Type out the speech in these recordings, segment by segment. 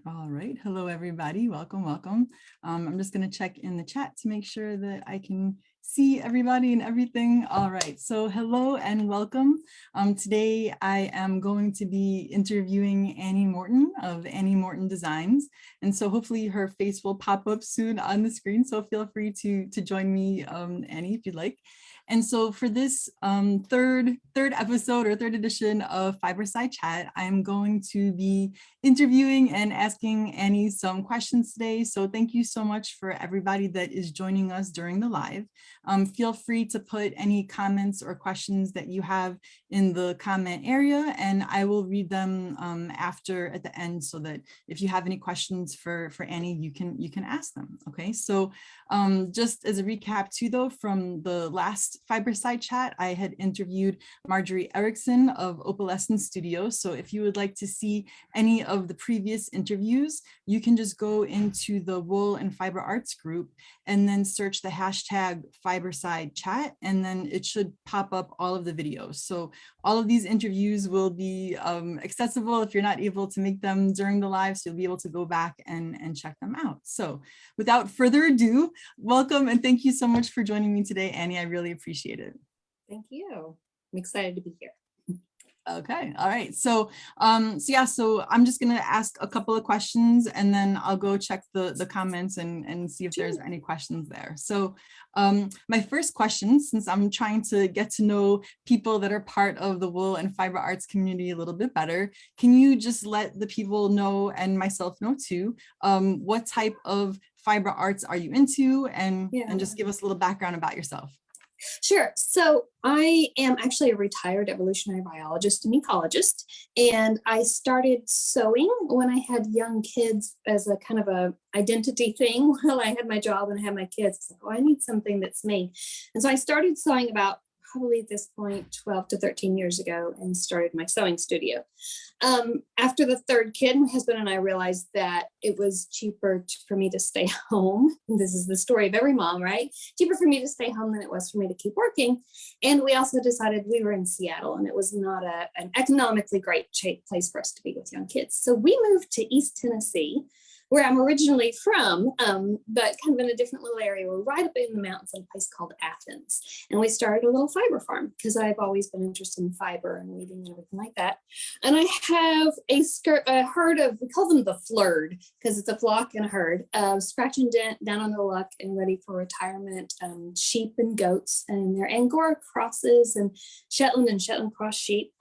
All right. Hello, everybody. Welcome, welcome. I'm just going to check in the chat to make sure that I can see everybody and everything. All right. So hello and welcome. Today, I am going to be interviewing Annie Morton of Annie Morton Designs. And so hopefully her face will pop up soon on the screen. So feel free to join me, Annie, if you'd like. And so for this third episode or third edition of Fiberside Chat, I'm going to be interviewing and asking Annie some questions today. So thank you so much for everybody that is joining us during the live. Feel free to put any comments or questions that you have in the comment area, and I will read them after at the end, so that if you have any questions for Annie, you can ask them. Okay, so just as a recap too, though, from the last Fiberside Chat, I had interviewed Marjorie Erickson of Opalescent Studio. So if you would like to see any of the previous interviews, you can just go into the Wool and Fiber Arts group and then search the hashtag Fiberside Chat, and then it should pop up all of the videos. So all of these interviews will be accessible if you're not able to make them during the live, so you'll be able to go back and check them out. So without further ado, welcome and thank you so much for joining me today, Annie. I really appreciate it. Thank you. I'm excited to be here. Okay, all right. So so I'm just gonna ask a couple of questions and then I'll go check the comments and see if there's any questions there. So my first question, since I'm trying to get to know people that are part of the Wool and Fiber Arts community a little bit better, can you just let the people know, and myself know too, what type of fiber arts are you into, and just give us a little background about yourself? Sure. So I am actually a retired evolutionary biologist and ecologist, and I started sewing when I had young kids as a kind of a identity thing. While I had my job and I had my kids, it's like, oh, I need something that's me. And so I started sewing about probably at this point 12 to 13 years ago and started my sewing studio. After the third kid, my husband and I realized that it was cheaper for me to stay home. This is the story of every mom, right? Cheaper for me to stay home than it was for me to keep working. And we also decided, we were in Seattle and it was not an economically great place for us to be with young kids. So we moved to East Tennessee, where I'm originally from, but kind of in a different little area. We're right up in the mountains in a place called Athens. And we started a little fiber farm because I've always been interested in fiber and weaving and everything like that. And I have a herd of, we call them the flurd, because it's a flock and a herd, scratch and dent, down on the luck and ready for retirement, sheep and goats, and they're Angora crosses and Shetland cross sheep.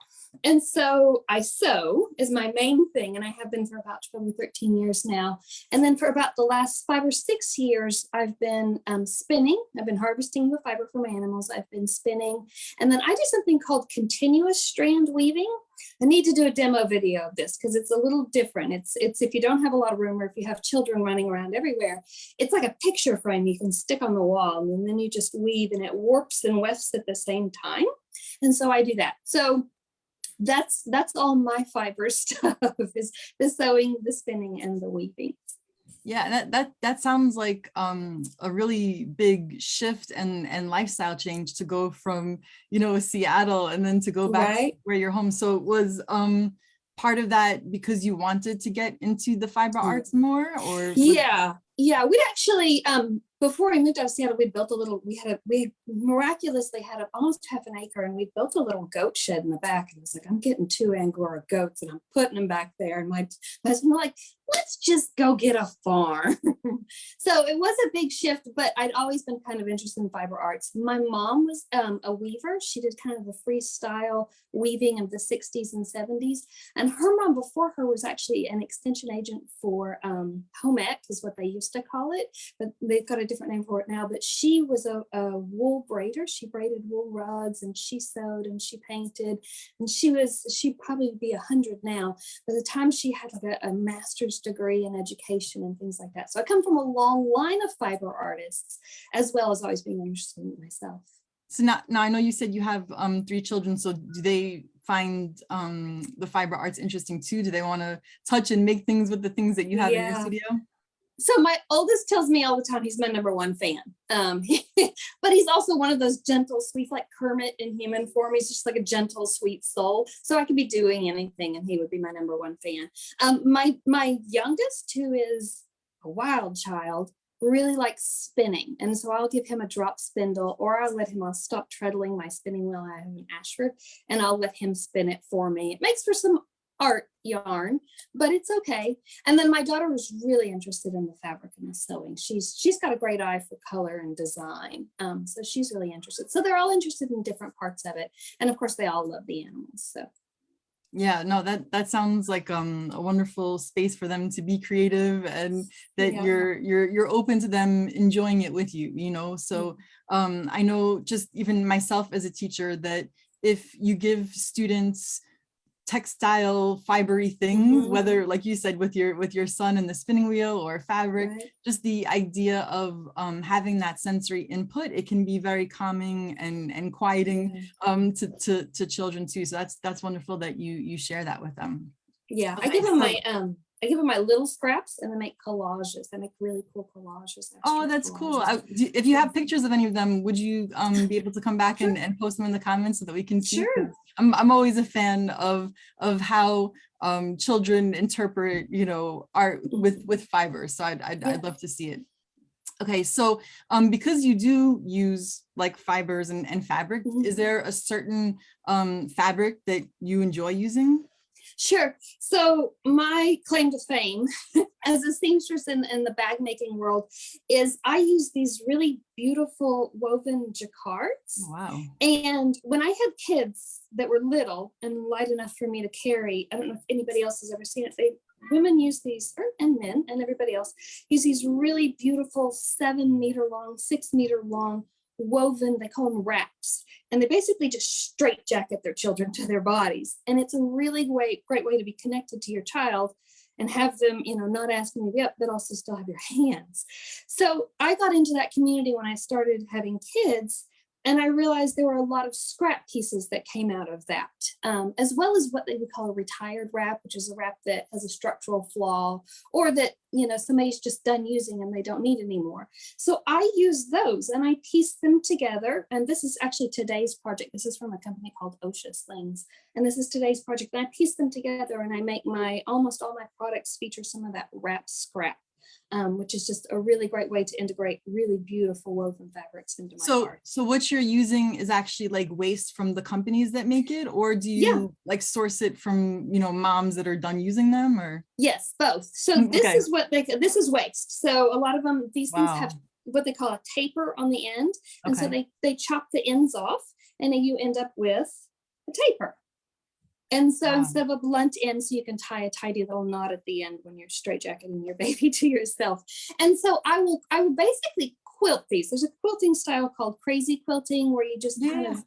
And so I sew is my main thing, and I have been for about 12 or 13 years now. And then for about the last 5 or 6 years, I've been spinning. I've been harvesting the fiber from animals. I've been spinning. And then I do something called continuous strand weaving. I need to do a demo video of this because it's a little different. It's if you don't have a lot of room, or if you have children running around everywhere, it's like a picture frame you can stick on the wall, and then you just weave and it warps and wefts at the same time. And so I do that. So that's all my fiber stuff is the sewing, the spinning, and the weaving. Yeah, that sounds like a really big shift and lifestyle change to go from, Seattle and then to go back to where you're home. So was part of that because you wanted to get into the fiber arts more, or? Yeah, we'd actually before I moved out of Seattle, we built we miraculously had almost half an acre, and we built a little goat shed in the back. And I was like, I'm getting 2 Angora goats and I'm putting them back there. And my husband was like, let's just go get a farm. So it was a big shift, but I'd always been kind of interested in fiber arts. My mom was a weaver. She did kind of the freestyle weaving of the 60s and 70s. And her mom before her was actually an extension agent for home ec, is what they used to call it, but they've got a different name for it now. But she was a wool braider. She braided wool rugs, and she sewed and she painted, and she'd probably be 100 now. By the time she had like a master's degree in education and things like that. So I come from a long line of fiber artists, as well as always being interested in it myself. So now I know you said you have 3 children. So do they find the fiber arts interesting too? Do they want to touch and make things with the things that you have in your studio? So my oldest tells me all the time he's my number one fan. But he's also one of those gentle, sweet, like Kermit in human form. He's just like a gentle, sweet soul. So I could be doing anything and he would be my number one fan. My youngest, who is a wild child, really likes spinning. And so I'll give him a drop spindle, or I'll stop treadling my spinning wheel I have in Ashford, and I'll let him spin it for me. It makes for some art yarn, but it's okay. And then my daughter was really interested in the fabric and the sewing. She's got a great eye for color and design. So she's really interested. So they're all interested in different parts of it. And of course they all love the animals. So yeah, no, that sounds like a wonderful space for them to be creative, and that you're open to them enjoying it with you, you know. So I know just even myself as a teacher, that if you give students textile fibery things, whether, like you said, with your son and the spinning wheel or fabric, just the idea of having that sensory input, it can be very calming and quieting to children too. So that's wonderful that you share that with them. Yeah, I give them my little scraps, and they make collages. They make really cool collages. Oh, that's cool. If you have pictures of any of them, would you be able to come back and post them in the comments so that we can see? Sure. I'm always a fan of how children interpret, you know, art with fibers. So I'd love to see it. Okay, so because you do use like fibers and fabric, is there a certain fabric that you enjoy using? Sure. So my claim to fame as a seamstress in the bag making world is I use these really beautiful woven jacquards. Wow. And when I had kids that were little and light enough for me to carry, I don't know if anybody else has ever seen it, women use these, and men and everybody else, use these really beautiful 7 meter long, 6 meter long woven, they call them wraps, and they basically just straight jacket their children to their bodies. And it's a really great way to be connected to your child and have them, you know, not asking you to be up, but also still have your hands. So I got into that community when I started having kids, and I realized there were a lot of scrap pieces that came out of that, as well as what they would call a retired wrap, which is a wrap that has a structural flaw, or that, you know, somebody's just done using and they don't need anymore. So I use those and I piece them together. And this is actually today's project. This is from a company called OSHA Slings. And this is today's project. And I piece them together and I make almost all my products feature some of that wrap scrap. Which is just a really great way to integrate really beautiful woven fabrics into my art. So what you're using is actually like waste from the companies that make it, or do you like source it from, you know, moms that are done using them, or? Yes, both. So this is waste. So a lot of them, these things have what they call a taper on the end. And so they chop the ends off and then you end up with a taper. And so instead of a blunt end, so you can tie a tidy little knot at the end when you're straitjacketing your baby to yourself. And so I will basically quilt these. There's a quilting style called crazy quilting where you just kind of,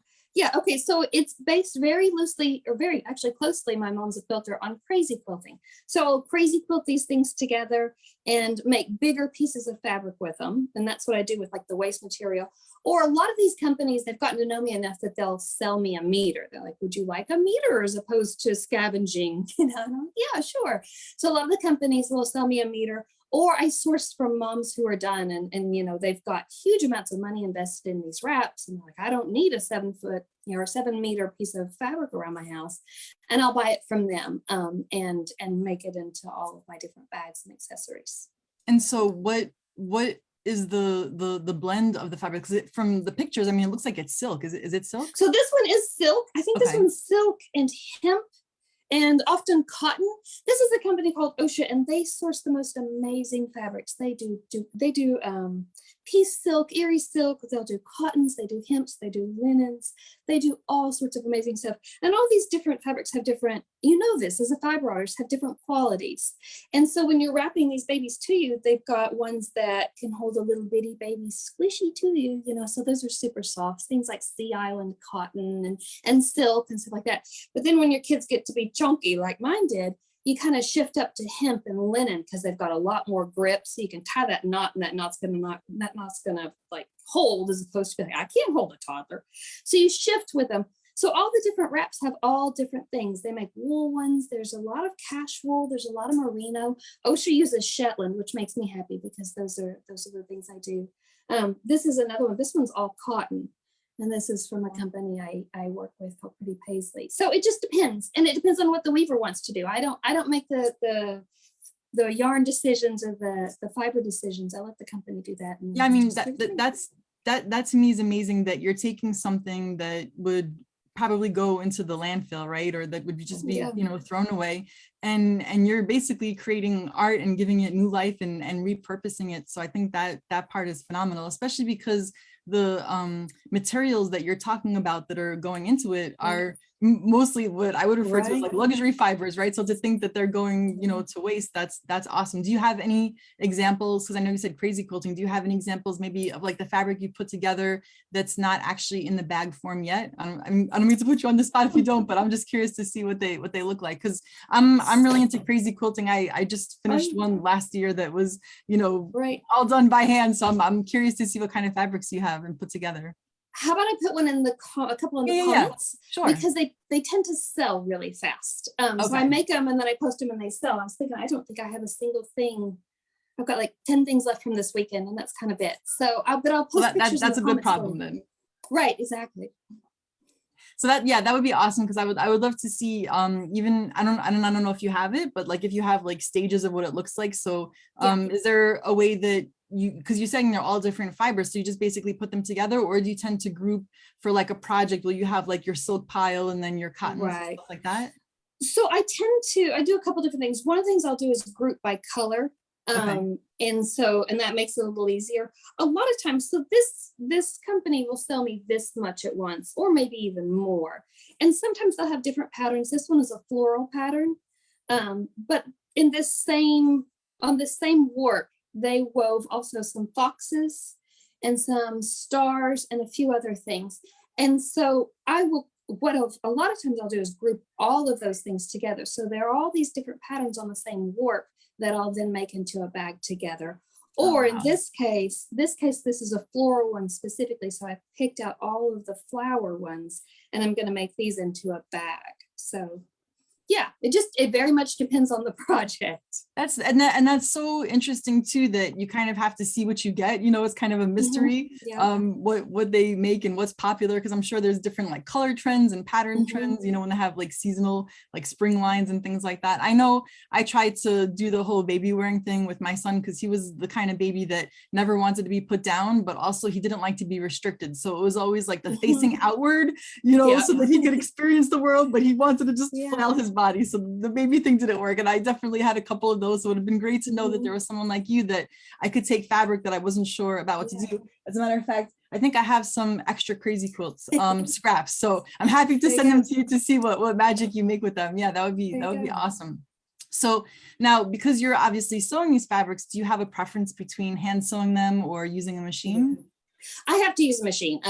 so it's based very loosely, or very actually closely, my mom's a quilter, on crazy quilting. So I'll crazy quilt these things together and make bigger pieces of fabric with them. And that's what I do with like the waste material. Or a lot of these companies, they've gotten to know me enough that they'll sell me a meter. They're like, would you like a meter as opposed to scavenging? You know, yeah, sure. So a lot of the companies will sell me a meter, or I source from moms who are done and you know, they've got huge amounts of money invested in these wraps. And like, I don't need a 7 foot, you know, or 7 meter piece of fabric around my house. And I'll buy it from them and make it into all of my different bags and accessories. And so what is the blend of the fabric? Because from the pictures, I mean, it looks like it's silk. Is it silk? So this one is silk. I think this one's silk and hemp and often cotton. This is a company called OSHA, and they source the most amazing fabrics. They do piece silk, erie silk, they'll do cottons, they do hemps, they do linens, they do all sorts of amazing stuff. And all these different fabrics have different, you know, this as a fiber artist, have different qualities. And so when you're wrapping these babies to you, they've got ones that can hold a little bitty baby squishy to you, you know, so those are super soft, things like Sea Island cotton and silk and stuff like that. But then when your kids get to be chunky like mine did, you kind of shift up to hemp and linen because they've got a lot more grip. So you can tie that knot, and that knot's gonna like hold, as opposed to be like, I can't hold a toddler. So you shift with them. So all the different wraps have all different things. They make wool ones. There's a lot of cashwool. There's a lot of merino. OSHA uses Shetland, which makes me happy because those are the things I do. This is another one. This one's all cotton. And this is from a company I work with called Pretty Paisley. So it just depends. And it depends on what the weaver wants to do. I don't make the yarn decisions or the fiber decisions. I let the company do that. Yeah, I mean, that to me is amazing that you're taking something that would probably go into the landfill, right? Or that would just be, thrown away. And you're basically creating art and giving it new life and repurposing it. So I think that part is phenomenal, especially because the materials that you're talking about that are going into it are mostly what I would refer to as like luxury fibers, right? So to think that they're going, to waste, that's awesome. Do you have any examples? Because I know you said crazy quilting. Do you have any examples maybe of like the fabric you put together that's not actually in the bag form yet? I don't mean to put you on the spot if you don't, but I'm just curious to see what they look like, because I'm really into crazy quilting. I just finished one last year that was, all done by hand. So I'm curious to see what kind of fabrics you have and put together. How about I put one in a couple in the comments? Sure. Because they tend to sell really fast. So I make them and then I post them and they sell. I was thinking, I don't think I have a single thing. I've got like 10 things left from this weekend and that's kind of it. So, but I'll post pictures. That's a good problem then. Right, exactly. So that would be awesome, because I would love to see even I don't know if you have it, but like if you have like stages of what it looks like. So is there a way that because you're saying they're all different fibers, so you just basically put them together, or do you tend to group for like a project where you have like your silk pile and then your cotton and stuff like that? So I do a couple different things. One of the things I'll do is group by color. And that makes it a little easier. A lot of times, so this company will sell me this much at once, or maybe even more. And sometimes they'll have different patterns. This one is a floral pattern. But on this same warp, they wove also some foxes and some stars and a few other things. And so a lot of times I'll do is group all of those things together. So there are all these different patterns on the same warp that I'll then make into a bag together. Or in this case, this is a floral one specifically. So I picked out all of the flower ones and I'm going to make these into a bag. So yeah, it very much depends on the project. That's so interesting too, that you kind of have to see what you get. It's kind of a mystery, what they make and what's popular, because I'm sure there's different like color trends and pattern trends, when they have like seasonal like spring lines and things like that. I know I tried to do the whole baby wearing thing with my son, because he was the kind of baby that never wanted to be put down, but also he didn't like to be restricted. So it was always like the facing outward, so that he could experience the world, but he wanted to just flail his body. So the baby thing didn't work. And I definitely had a couple of those. So it would have been great to know that there was someone like you that I could take fabric that I wasn't sure about what to do. As a matter of fact, I think I have some extra crazy quilts scraps. So I'm happy to send them to you to see what magic you make with them. Yeah, that would be awesome. So now, because you're obviously sewing these fabrics, do you have a preference between hand sewing them or using a machine? I have to use a machine.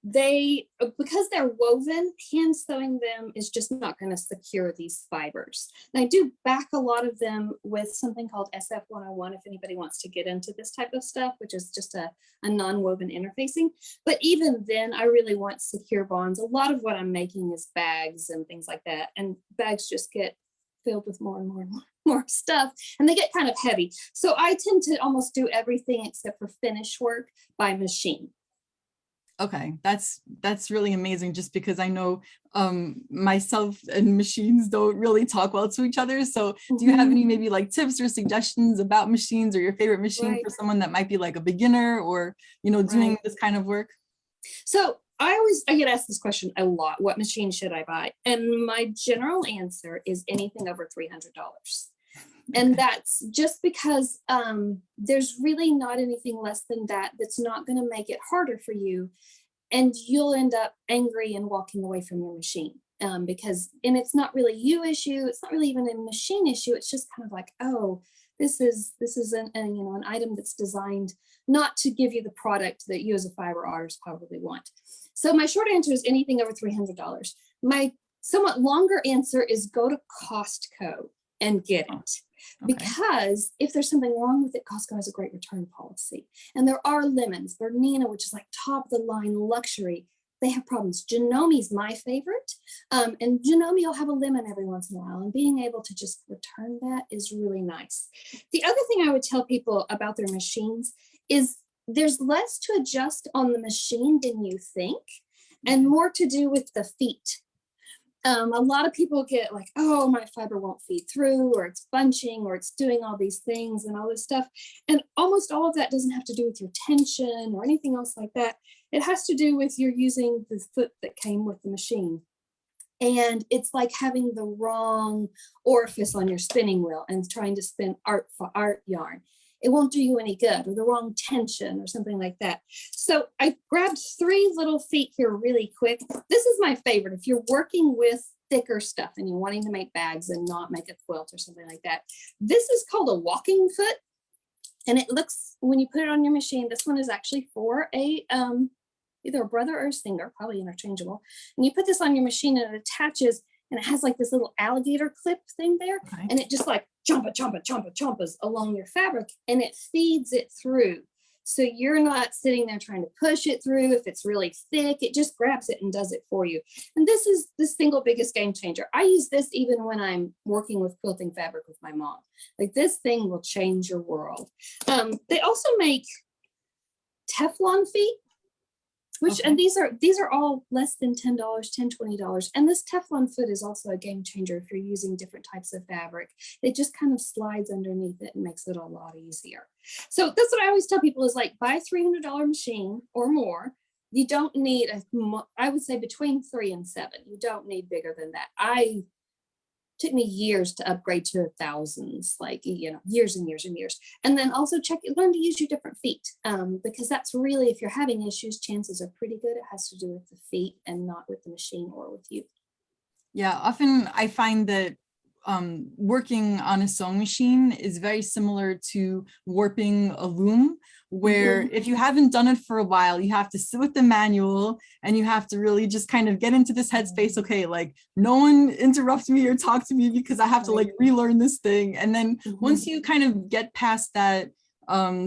Because they're woven, hand sewing them is just not going to secure these fibers. And I do back a lot of them with something called SF101 if anybody wants to get into this type of stuff, which is just a non-woven interfacing. But even then, I really want secure bonds. A lot of what I'm making is bags and things like that. And bags just get filled with more and more and more stuff, and they get kind of heavy. So I tend to almost do everything except for finish work by machine. Okay, that's really amazing, just because I know myself and machines don't really talk well to each other. So do you have any maybe like tips or suggestions about machines, or your favorite machine for someone that might be like a beginner or, doing this kind of work? So I get asked this question a lot. What machine should I buy? And my general answer is anything over $300. And that's just because there's really not anything less than that that's not going to make it harder for you. And you'll end up angry and walking away from your machine and it's not really you issue. It's not really even a machine issue. It's just kind of like, oh, this is an item that's designed not to give you the product that you as a fiber artist probably want. So my short answer is anything over $300. My somewhat longer answer is go to Costco and get it. Because if there's something wrong with it, Costco has a great return policy. And there are lemons, Bernina, which is like top of the line luxury. they have problems. Jannomi's my favorite. And Jannomi will have a lemon every once in a while, and being able to just return that is really nice. The other thing I would tell people about their machines is there's less to adjust on the machine than you think, and more to do with the feet. A lot of people get like, oh, my fiber won't feed through, or it's bunching, or it's doing all these things and all this stuff. And almost all of that doesn't have to do with your tension or anything else like that. It has to do with you're using the foot that came with the machine. And it's like having the wrong orifice on your spinning wheel and trying to spin art yarn. It won't do you any good, or the wrong tension or something like that. So I grabbed 3 little feet here really quick. This is my favorite. If you're working with thicker stuff and you're wanting to make bags and not make a quilt or something like that, this is called a walking foot. And it looks, when you put it on your machine, this one is actually for a either a brother or a singer, probably interchangeable. And you put this on your machine and it attaches, and it has like this little alligator clip thing there. Okay. And it just like chompas along your fabric, and it feeds it through. So you're not sitting there trying to push it through. If it's really thick, it just grabs it and does it for you. And this is the single biggest game changer. I use this even when I'm working with quilting fabric with my mom. Like, this thing will change your world. They also make Teflon feet, which, okay. And these are all less than $10, $10, $20. And this Teflon foot is also a game changer if you're using different types of fabric. It just kind of slides underneath it and makes it a lot easier. So that's what I always tell people is, like, buy a $300 machine or more. You don't need, I would say between 3 and 7. You don't need bigger than that. Took me years to upgrade to thousands, like, years and years and years. And then also learn to use your different feet, because that's really, if you're having issues, chances are pretty good it has to do with the feet and not with the machine or with you. Yeah, often I find that working on a sewing machine is very similar to warping a loom, where if you haven't done it for a while, you have to sit with the manual and you have to really just kind of get into this headspace. Okay, like, no one interrupt me or talk to me because I have to like relearn this thing. And then once you kind of get past that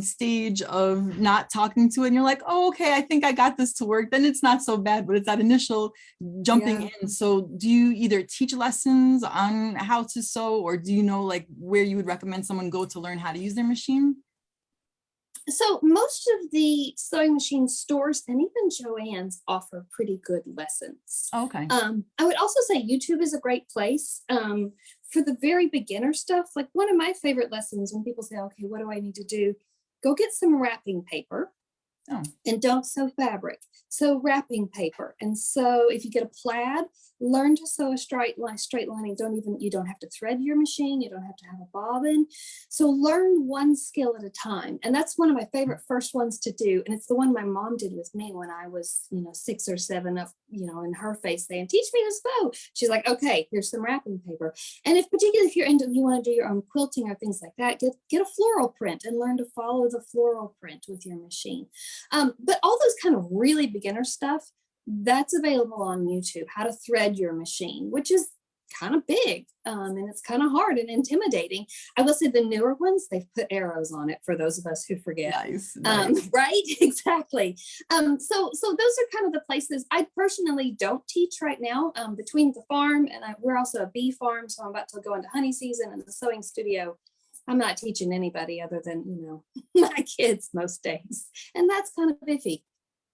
stage of not talking to it and you're like, oh, okay, I think I got this to work, then it's not so bad. But it's that initial jumping in. So do you either teach lessons on how to sew, or do you know like where you would recommend someone go to learn how to use their machine? So most of the sewing machine stores and even Joann's offer pretty good lessons. Okay. I would also say YouTube is a great place for the very beginner stuff. Like, one of my favorite lessons when people say, okay, what do I need to do? Go get some wrapping paper. Oh. And don't sew fabric, sew wrapping paper. And so if you get a plaid, learn to sew a straight lining. You don't have to thread your machine. You don't have to have a bobbin. So learn one skill at a time. And that's one of my favorite first ones to do. And it's the one my mom did with me when I was, 6 or 7, of, in her face saying, teach me to sew. She's like, okay, here's some wrapping paper. And particularly if you want to do your own quilting or things like that, get a floral print and learn to follow the floral print with your machine. But all those kind of really beginner stuff, that's available on YouTube. How to thread your machine, which is kind of big, and it's kind of hard and intimidating. I will say the newer ones, they've put arrows on it for those of us who forget. Nice. Right? Exactly. So those are kind of the places. I personally don't teach right now. Between the farm and we're also a bee farm, so I'm about to go into honey season, and the sewing studio, I'm not teaching anybody other than, my kids most days. And that's kind of iffy.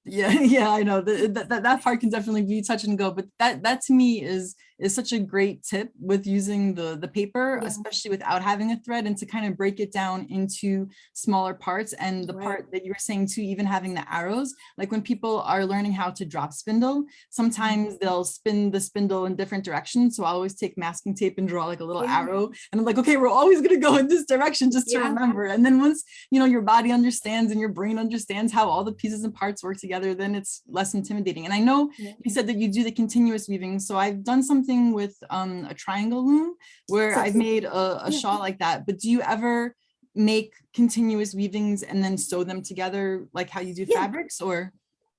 Yeah, I know that part can definitely be touch and go, but that to me is such a great tip with using the paper, especially without having a thread, and to kind of break it down into smaller parts. And the part that you were saying too, even having the arrows, like when people are learning how to drop spindle, sometimes they'll spin the spindle in different directions. So I always take masking tape and draw like a little arrow, and I'm like, okay, we're always going to go in this direction just to remember. And then once your body understands and your brain understands how all the pieces and parts work together, then it's less intimidating. And I know you said that you do the continuous weaving, so I've done something with a triangle loom where I've made a shawl like that. But do you ever make continuous weavings and then sew them together like how you do fabrics, or?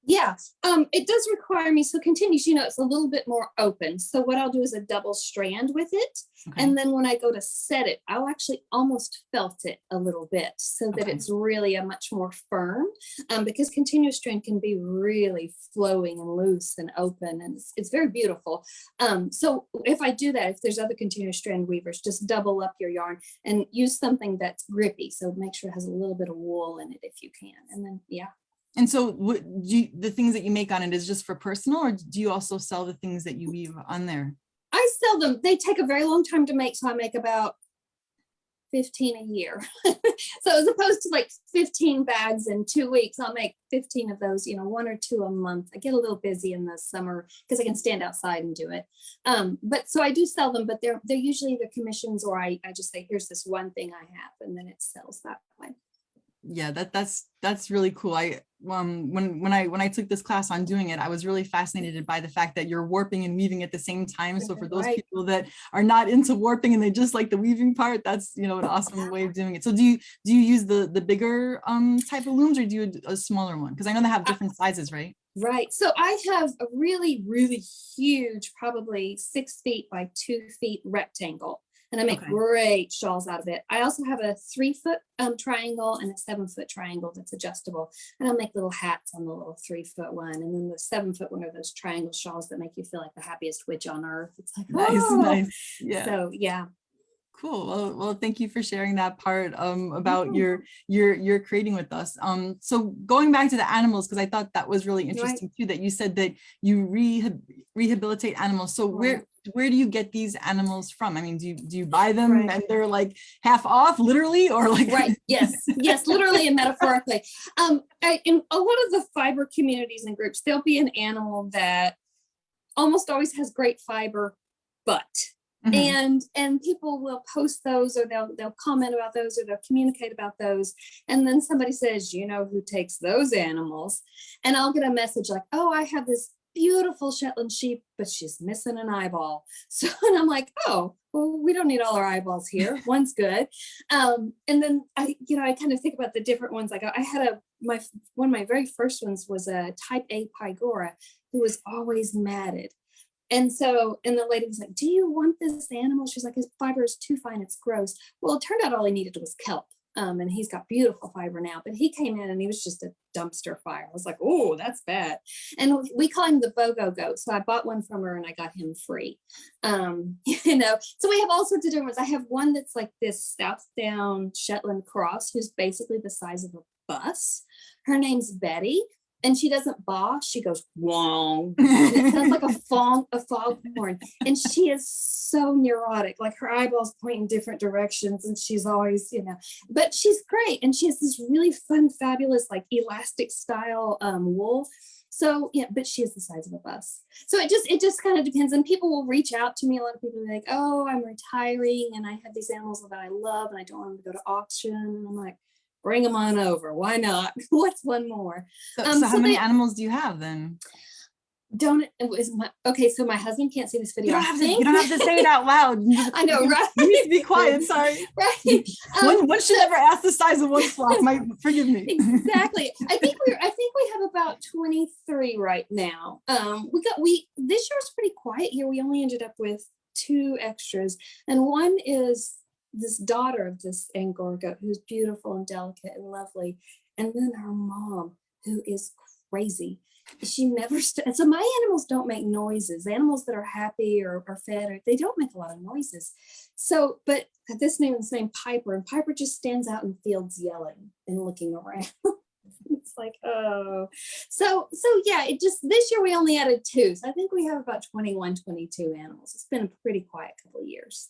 Yeah, it does require me. So continues, it's a little bit more open. So what I'll do is a double strand with it. Okay. And then when I go to set it, I'll actually almost felt it a little bit so that it's really a much more firm, because continuous strand can be really flowing and loose and open, and it's very beautiful. So if I do that, if there's other continuous strand weavers, just double up your yarn and use something that's grippy. So make sure it has a little bit of wool in it if you can. And then, yeah. And so the things that you make on it is just for personal, or do you also sell the things that you weave on there? I sell them. They take a very long time to make. So I make about 15 a year. So as opposed to like 15 bags in 2 weeks, I'll make 15 of those, 1 or 2 a month. I get a little busy in the summer because I can stand outside and do it. But so I do sell them, but they're usually either commissions or I just say, here's this one thing I have, and then it sells that way. Yeah, that's really cool. When I took this class on doing it, I was really fascinated by the fact that you're warping and weaving at the same time. So for those people that are not into warping and they just like the weaving part, that's an awesome way of doing it. So do you use the bigger type of looms, or do you a smaller one? Because I know they have different sizes, right? Right. So I have a really, really huge, probably 6 feet by 2 feet rectangle. And I make great shawls out of it. I also have a 3-foot triangle and a 7-foot triangle that's adjustable. And I'll make little hats on the little 3-foot one. And then the 7-foot one are those triangle shawls that make you feel like the happiest witch on earth. It's like, nice. Yeah. So, yeah. Cool. Well, thank you for sharing that part about your creating with us. So going back to the animals, because I thought that was really interesting too, that you said that you rehabilitate animals. So where do you get these animals from? I mean, do you buy them and they're like half off, literally, or like? Right. Yes, literally and metaphorically. In a lot of the fiber communities and groups, there'll be an animal that almost always has great fiber, but. And people will post those, or they'll comment about those, or they'll communicate about those. And then somebody says, who takes those animals? And I'll get a message like, oh, I have this beautiful Shetland sheep, but she's missing an eyeball. So, and I'm like, oh, well, we don't need all our eyeballs here. One's good. And then I kind of think about the different ones. Like I had one of my very first ones was a type A Pygora who was always matted. And the lady was like, do you want this animal? She's like, his fiber is too fine, it's gross. Well, it turned out all he needed was kelp. And he's got beautiful fiber now, but he came in and he was just a dumpster fire. I was like, oh, that's bad. And we call him the BOGO goat. So I bought one from her and I got him free. So we have all sorts of different ones. I have one that's like this South Down Shetland cross, who's basically the size of a bus. Her name's Betty. And she doesn't baa, she goes, wong. It sounds like a foghorn. And she is so neurotic, like her eyeballs point in different directions. And she's always, but she's great. And she has this really fun, fabulous, like elastic style wool. So, yeah, but she is the size of a bus. So it just kind of depends. And people will reach out to me. A lot of people are like, oh, I'm retiring and I have these animals that I love and I don't want them to go to auction. And I'm like, bring them on over. Why not? What's one more? So how many animals do you have then? So my husband can't see this video. You don't have to say it out loud. I know, right? You need to be quiet. Sorry. Right. One should never ask the size of one flock. Forgive me. Exactly. I think we have about 23 right now. This year was pretty quiet year. We only ended up with 2 extras, and one is this daughter of this Angora goat who's beautiful and delicate and lovely, and then her mom, who is crazy. She never so my animals don't make noises. Animals that are happy or fed, they don't make a lot of noises. So, but this name's named Piper, and Piper just stands out in fields yelling and looking around. It's like, oh, so yeah, this year we only added 2. So I think we have about 21, 22 animals. It's been a pretty quiet couple of years.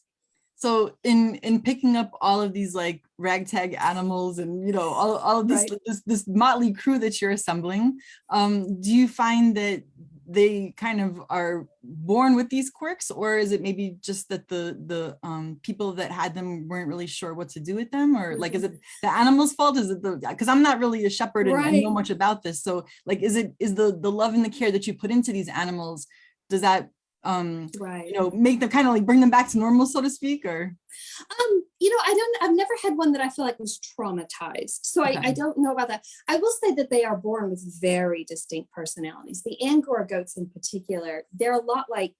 So in picking up all of these like ragtag animals and all of this this motley crew that you're assembling, do you find that they kind of are born with these quirks, or is it maybe just that the people that had them weren't really sure what to do with them, or like is it the animal's fault? Is it because I'm not really a shepherd and know much about this, so like is the love and the care that you put into these animals, does that Right. make them kind of like bring them back to normal, so to speak, or? I've never had one that I feel like was traumatized. So Okay. I don't know about that. I will say that they are born with very distinct personalities. The Angora goats in particular, they're a lot like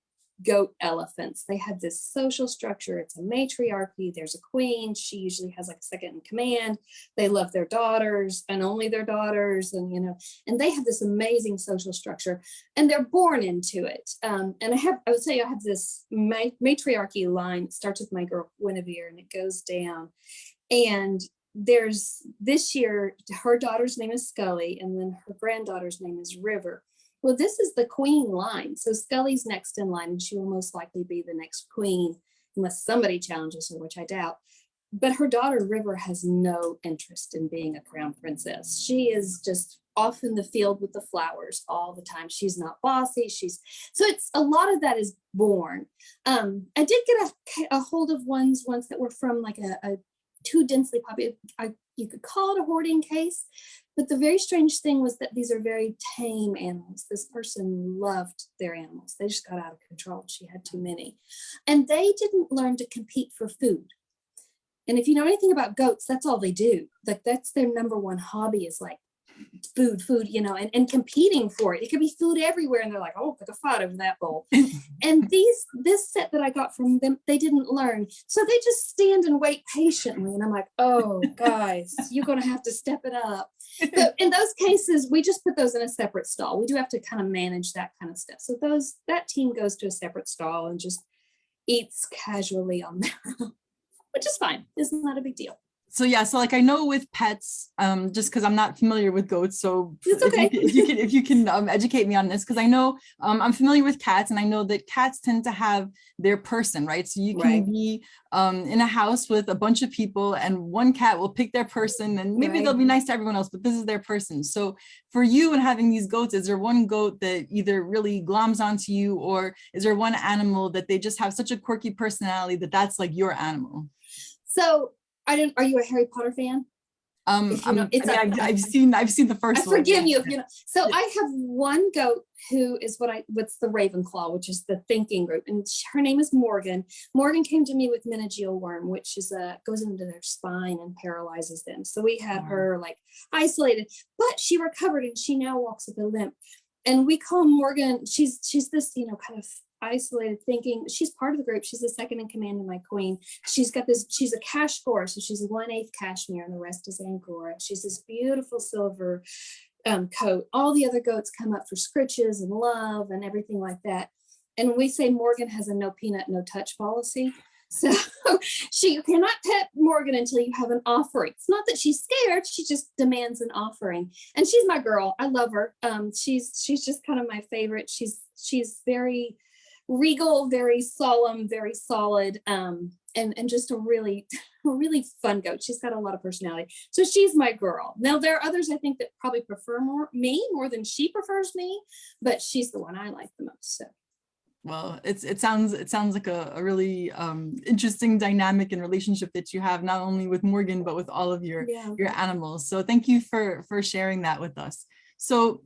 goat elephants. They have this social structure. It's a matriarchy. There's a queen. She usually has like a second in command. They love their daughters and only their daughters. And, and they have this amazing social structure and they're born into it. And I would say I have this matriarchy line. It starts with my girl, Guinevere, and it goes down. And there's this year, her daughter's name is Scully, and then her granddaughter's name is River. Well, this is the queen line. So Scully's next in line, and she will most likely be the next queen unless somebody challenges her, which I doubt. But her daughter, River, has no interest in being a crown princess. She is just off in the field with the flowers all the time. She's not bossy. So it's a lot of that is born. I did get a hold of ones once that were from like a too densely populated, you could call it a hoarding case. But the very strange thing was that these are very tame animals. This person loved their animals. They just got out of control. She had too many. And they didn't learn to compete for food. And if you know anything about goats, that's all they do. Like that's their number one hobby is like food, and competing for it. It could be food everywhere. And they're like, oh, pick a fight over that bowl. And this set that I got from them, they didn't learn. So they just stand and wait patiently. And I'm like, oh, guys, you're going to have to step it up. But in those cases, we just put those in a separate stall. We do have to kind of manage that kind of stuff. So that team goes to a separate stall and just eats casually on their own, which is fine. It's not a big deal. So yeah, so like I know with pets, just because I'm not familiar with goats, so it's okay. if you can educate me on this, because I know I'm familiar with cats, and I know that cats tend to have their person, right? So you can be in a house with a bunch of people, and one cat will pick their person, and maybe they'll be nice to everyone else, but this is their person. So for you and having these goats, is there one goat that either really gloms onto you, or is there one animal that they just have such a quirky personality that's like your animal? So are you a Harry Potter fan? I've seen the first one. I forgive you if you know. So I have one goat who is what's the Ravenclaw, which is the thinking group, and her name is Morgan. Morgan came to me with meningeal worm, which is goes into their spine and paralyzes them. So we had her like isolated, but she recovered and she now walks with a limp. And we call Morgan. She's this kind of isolated thinking. She's part of the group. She's the second in command of my queen. She's a Kashgar, so she's a 1/8 cashmere and the rest is Angora. She's this beautiful silver coat. All the other goats come up for scritches and love and everything like that. And we say Morgan has a no peanut, no touch policy. So you cannot pet Morgan until you have an offering. It's not that she's scared, she just demands an offering. And she's my girl. I love her. She's just kind of my favorite. She's very regal, very solemn, very solid, and just a really fun goat. She's got a lot of personality. So she's my girl. Now there are others I think that probably prefer me more than she prefers me, but she's the one I like the most. So. Well, it sounds like a really interesting dynamic and relationship that you have, not only with Morgan, but with all of your animals. So thank you for sharing that with us. So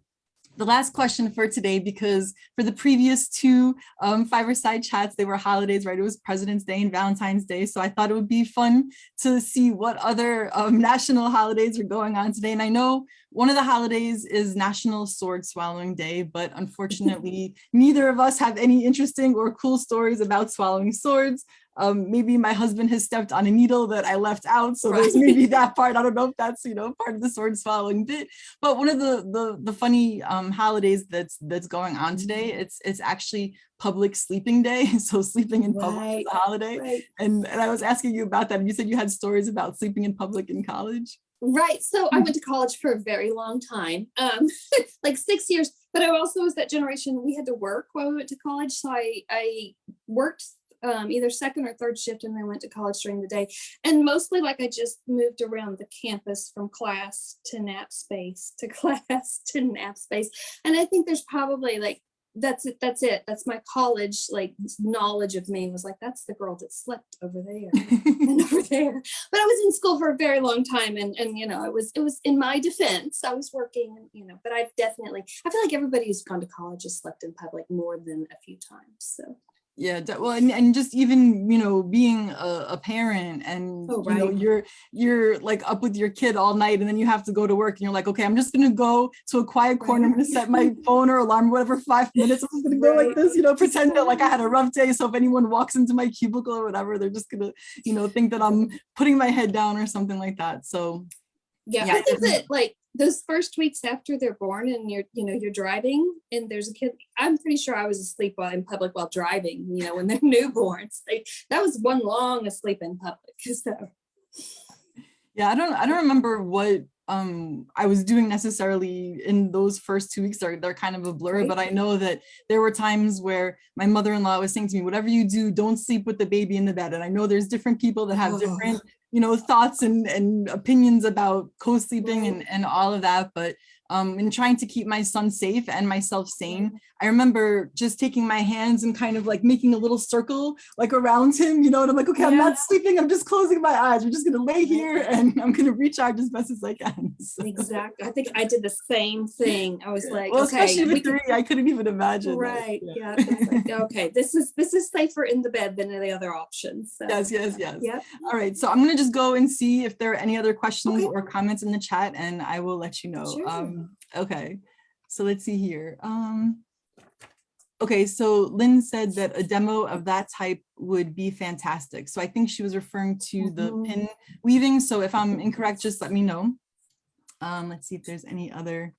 the last question for today, because for the previous two Fiberside chats, they were holidays, right? It was President's Day and Valentine's Day. So I thought it would be fun to see what other national holidays are going on today. And I know one of the holidays is National Sword Swallowing Day, but unfortunately, neither of us have any interesting or cool stories about swallowing swords. Maybe my husband has stepped on a needle that I left out. So there's maybe that part. I don't know if that's, part of the sword swallowing bit, but one of the funny holidays that's going on today, it's actually public sleeping day. So sleeping in public is a holiday. And I was asking you about that. And you said you had stories about sleeping in public in college. Right. So I went to college for a very long time, like 6 years, but I also was that generation, we had to work while we went to college. So I worked either second or third shift and then went to college during the day. And mostly like I just moved around the campus from class to nap space to class to nap space. And I think there's probably like That's it. That's it. That's my college like knowledge of me was like, that's the girl that slept over there and over there. But I was in school for a very long time, and it was in my defense. I was working, but I feel like everybody who's gone to college has slept in public more than a few times. So Yeah, well, and just even, being a parent and, you're like up with your kid all night and then you have to go to work and you're like, okay, I'm just going to go to a quiet corner. I'm going to set my phone or alarm, whatever, 5 minutes. I'm just going to go like this, pretend that like I had a rough day. So if anyone walks into my cubicle or whatever, they're just going to, think that I'm putting my head down or something like that. So yeah, I think that like those first weeks after they're born and you're driving and there's a kid, I'm pretty sure I was asleep in public while driving, when they're newborns. That was one long asleep in public. So yeah, I don't remember what I was doing necessarily in those first 2 weeks. They're kind of a blur, but I know that there were times where my mother-in-law was saying to me, whatever you do, don't sleep with the baby in the bed. And I know there's different people that have different thoughts and opinions about co-sleeping and all of that. But in trying to keep my son safe and myself sane, I remember just taking my hands and kind of like making a little circle like around him, and I'm like, okay, I'm not sleeping. I'm just closing my eyes. We're just going to lay here and I'm going to recharge as best as I can. So. Exactly. I think I did the same thing. I was like, well, okay, especially with 3, I couldn't even imagine. Right. Yeah. Like, okay, this is safer in the bed than the other options. So. Yes. Yep. All right. So I'm going to just go and see if there are any other questions or comments in the chat, and I will let you know. Sure. Okay. So let's see here. Okay, so Lynn said that a demo of that type would be fantastic. So I think she was referring to the pin weaving. So if I'm incorrect, just let me know. Let's see if there's any other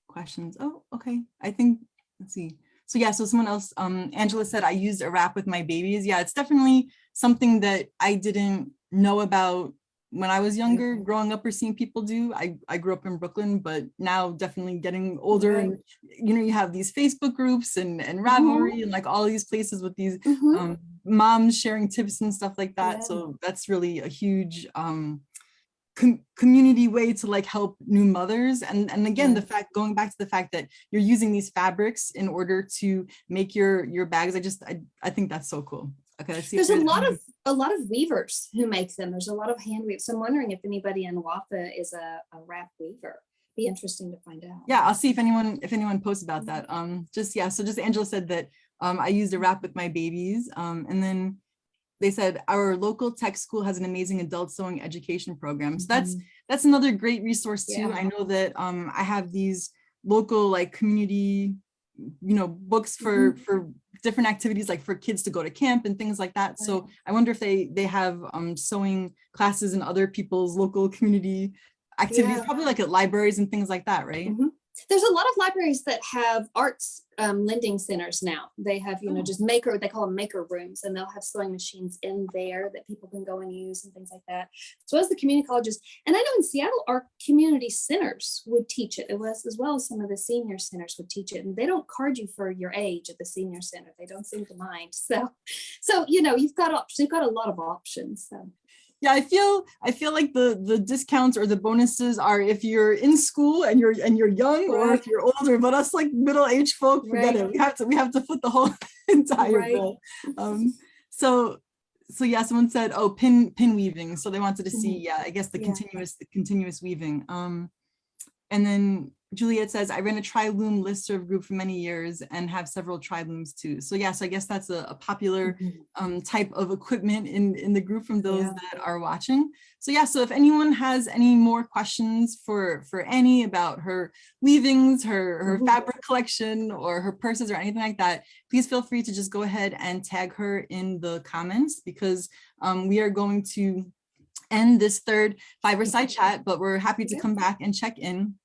questions. Oh, okay. I think, let's see. So yeah, so someone else, Angela said, I used a wrap with my babies. Yeah, it's definitely something that I didn't know about when I was younger, growing up or seeing people do. I grew up in Brooklyn, but now definitely getting older, and you have these Facebook groups and Ravelry and like all these places with these moms sharing tips and stuff like that. So that's really a huge community way to like help new mothers. And again, the fact, going back to the fact that you're using these fabrics in order to make your bags, I think that's so cool. Okay, let's see. There's a lot of weavers who make them. There's a lot of hand weavers. So I'm wondering if anybody in Wafa is a wrap weaver. Be interesting to find out. Yeah, I'll see if anyone posts about that. So just Angela said that I used a wrap with my babies. And then they said our local tech school has an amazing adult sewing education program. So that's another great resource too. I know that I have these local like community books for different activities, like for kids to go to camp and things like that. So I wonder if they have sewing classes in other people's local community activities, probably like at libraries and things like that, right? There's a lot of libraries that have arts lending centers now. They have, just they call them maker rooms, and they'll have sewing machines in there that people can go and use and things like that, as well as the community colleges. And I know in Seattle, our community centers would teach it, as well as some of the senior centers would teach it. And they don't card you for your age at the senior center. They don't seem to mind. So you've got options. You've got a lot of options. So. Yeah, I feel like the discounts or the bonuses are if you're in school and you're young, or if you're older. But us like middle-aged folk, forget it. We have to foot the whole entire bill. So yeah, someone said, oh, pin weaving. So they wanted to see, I guess the continuous weaving. And then Juliet says, I ran a tri-loom listserv group for many years and have several tri-looms too. So yeah, so I guess that's a popular type of equipment in the group from those that are watching. So yeah, so if anyone has any more questions for Annie about her weavings, her fabric collection, or her purses or anything like that, please feel free to just go ahead and tag her in the comments, because we are going to end this third Fiberside chat, but we're happy to come back and check in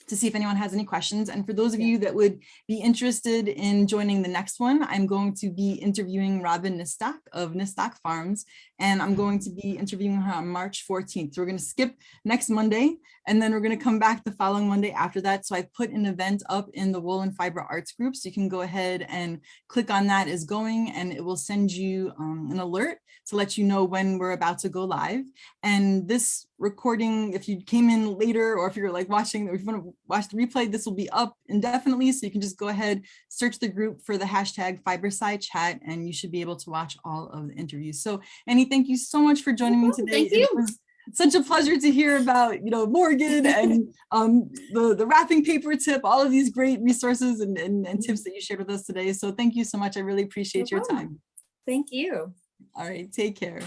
to see if anyone has any questions. And for those of you that would be interested in joining the next one, I'm going to be interviewing Robin Nistak of Nistak Farms, and I'm going to be interviewing her on March 14th. So we're going to skip next Monday, and then we're going to come back the following Monday after that. So I put an event up in the Wool and Fiber Arts group, so you can go ahead and click on that is going, and it will send you an alert to let you know when we're about to go live. And this recording, if you came in later, or if you're like watching, or if you want to watch the replay, this will be up indefinitely. So you can just go ahead, search the group for the hashtag Fiberside Chat, and you should be able to watch all of the interviews. So Annie, thank you so much for joining me today. Thank you. It was such a pleasure to hear about, Morgan and the wrapping paper tip, all of these great resources and tips that you shared with us today. So thank you so much. I really appreciate your time. Thank you. All right, take care.